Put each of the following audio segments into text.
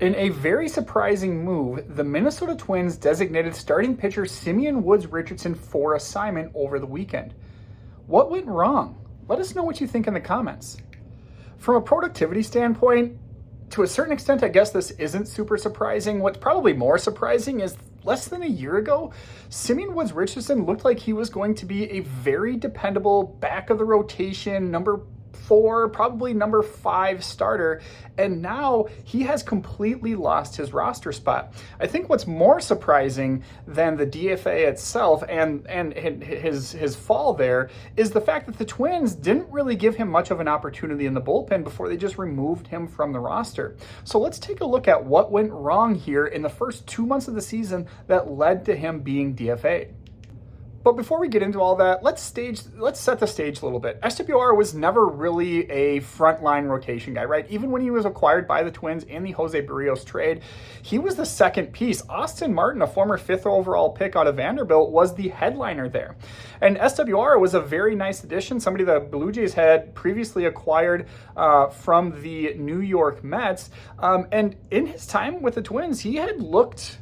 In a very surprising move, the Minnesota Twins designated starting pitcher Simeon Woods Richardson for assignment over the weekend. What went wrong? Let us know what you think in the comments. From a productivity standpoint, to a certain extent, I guess this isn't super surprising. What's probably more surprising is less than a year ago, Simeon Woods Richardson looked like he was going to be a very dependable back of the rotation, number 4, probably number 5 starter, and now he has completely lost his roster spot. I think what's more surprising than the DFA itself and his fall there is the fact that the Twins didn't really give him much of an opportunity in the bullpen before they just removed him from the roster. So let's take a look at what went wrong here in the first 2 months of the season that led to him being DFA'd. But before we get into all that, let's set the stage a little bit. SWR was never really a frontline rotation guy, right? Even when he was acquired by the Twins in the Jose Barrios trade, he was the second piece. Austin Martin, a former 5th overall pick out of Vanderbilt, was the headliner there. And SWR was a very nice addition, somebody the Blue Jays had previously acquired from the New York Mets. And in his time with the Twins, he had looked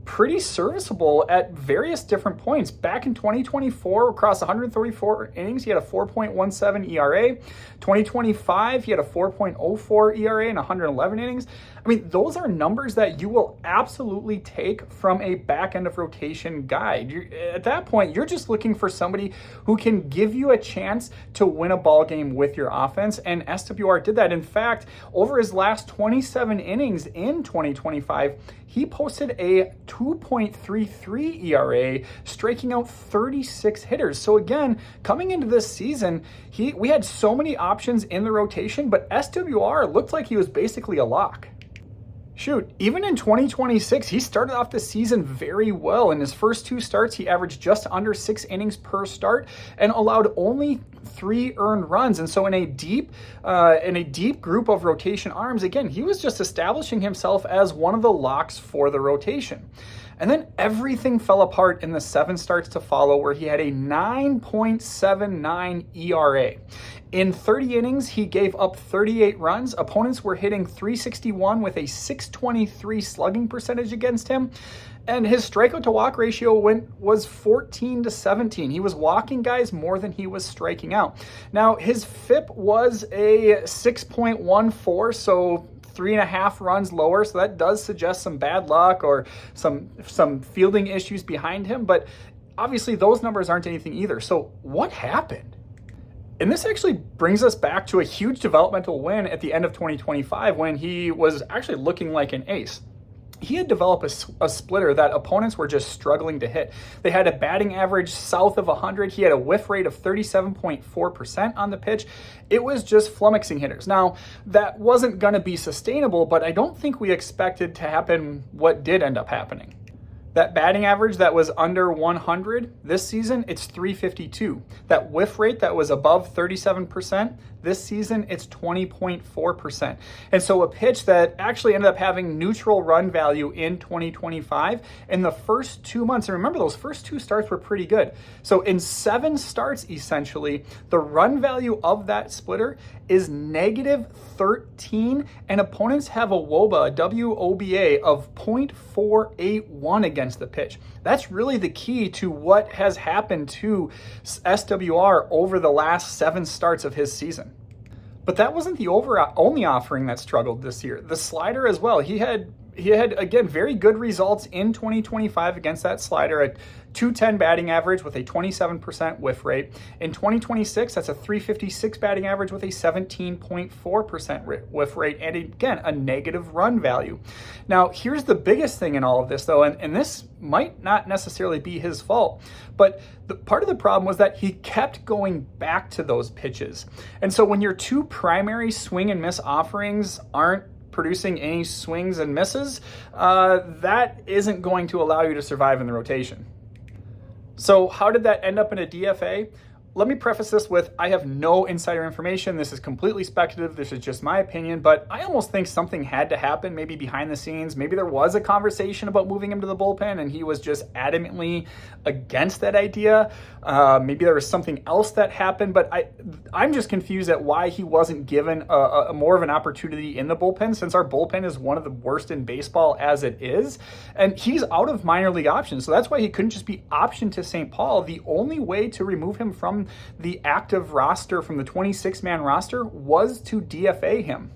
pretty serviceable at various different points. Back in 2024, across 134 innings, he had a 4.17 ERA. 2025, he had a 4.04 ERA in 111 innings. I mean, those are numbers that you will absolutely take from a back end of rotation guy. At that point, you're just looking for somebody who can give you a chance to win a ball game with your offense, and SWR did that. In fact, over his last 27 innings in 2025, he posted a 2.33 ERA, striking out 36 hitters. So again, coming into this season, we had so many options in the rotation, but SWR looked like he was basically a lock. Shoot, even in 2026, he started off the season very well. In his first 2 starts, he averaged just under 6 innings per start and allowed only 3 earned runs. And so in a deep group of rotation arms, again, he was just establishing himself as one of the locks for the rotation. And then everything fell apart in the 7 starts to follow, where he had a 9.79 ERA. In 30 innings, he gave up 38 runs. Opponents were hitting .361 with a .623 slugging percentage against him. And his strikeout to walk ratio was 14-17. He was walking guys more than he was striking out. Now, his FIP was a 6.14, so 3.5 runs lower, so that does suggest some bad luck or some fielding issues behind him, but obviously those numbers aren't anything either. So what happened? And this actually brings us back to a huge developmental win at the end of 2025 when he was actually looking like an ace. He had developed a splitter that opponents were just struggling to hit. They had a batting average south of 100. He had a whiff rate of 37.4% on the pitch. It was just flummoxing hitters. Now, that wasn't going to be sustainable, but I don't think we expected to happen what did end up happening. That batting average that was under 100 this season, it's .352. That whiff rate that was above 37%, this season, it's 20.4%. And so a pitch that actually ended up having neutral run value in 2025 in the first 2 months. And remember, those first 2 starts were pretty good. So in 7 starts, essentially, the run value of that splitter is -13, and opponents have a WOBA, a WOBA of .481 against the pitch. That's really the key to what has happened to SWR over the last 7 starts of his season. But that wasn't the only offering that struggled this year. The slider as well. He had again very good results in 2025 against that slider at .210 batting average with a 27% whiff rate. In 2026, that's a .356 batting average with a 17.4% whiff rate, and again, a negative run value. Now, here's the biggest thing in all of this, though, and this might not necessarily be his fault, but part of the problem was that he kept going back to those pitches. And so when your 2 primary swing and miss offerings aren't producing any swings and misses, that isn't going to allow you to survive in the rotation. So how did that end up in a DFA? let me preface this with, I have no insider information. This is completely speculative. This is just my opinion, but I almost think something had to happen, maybe behind the scenes. Maybe there was a conversation about moving him to the bullpen and he was just adamantly against that idea. Maybe there was something else that happened, but I'm just confused at why he wasn't given a more of an opportunity in the bullpen, since our bullpen is one of the worst in baseball as it is. And he's out of minor league options. So that's why he couldn't just be optioned to St. Paul. The only way to remove him from the active roster, from the 26-man roster, was to DFA him.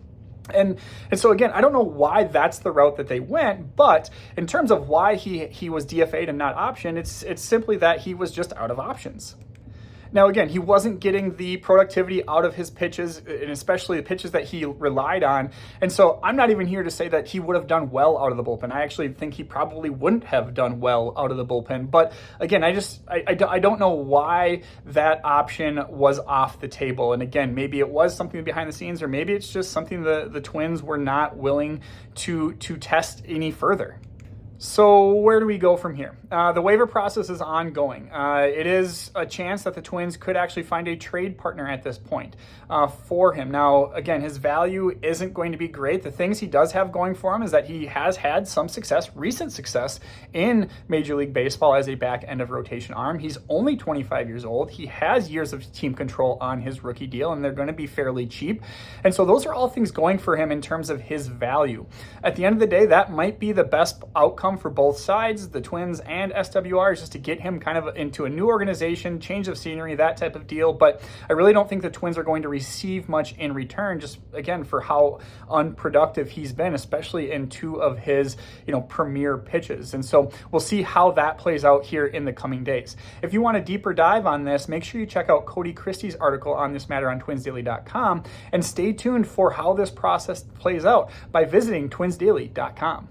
And so again, I don't know why that's the route that they went, but in terms of why he was DFA'd and not optioned, it's simply that he was just out of options. Now, again, he wasn't getting the productivity out of his pitches, and especially the pitches that he relied on. And so I'm not even here to say that he would have done well out of the bullpen. I actually think he probably wouldn't have done well out of the bullpen. But again, I don't know why that option was off the table. And again, maybe it was something behind the scenes, or maybe it's just something the Twins were not willing to test any further. So where do we go from here? The waiver process is ongoing. It is a chance that the Twins could actually find a trade partner at this point for him. Now, again, his value isn't going to be great. The things he does have going for him is that he has had some success, recent success, in Major League Baseball as a back end of rotation arm. He's only 25 years old. He has years of team control on his rookie deal, and they're going to be fairly cheap. And so those are all things going for him in terms of his value. At the end of the day, that might be the best outcome for both sides, the Twins and SWR, is just to get him kind of into a new organization, change of scenery, that type of deal. But I really don't think the Twins are going to receive much in return, just again for how unproductive he's been, especially in two of his premier pitches. And so we'll see how that plays out here in the coming days. If you want a deeper dive on this, make sure you check out Cody Christie's article on this matter on twinsdaily.com, and stay tuned for how this process plays out by visiting twinsdaily.com.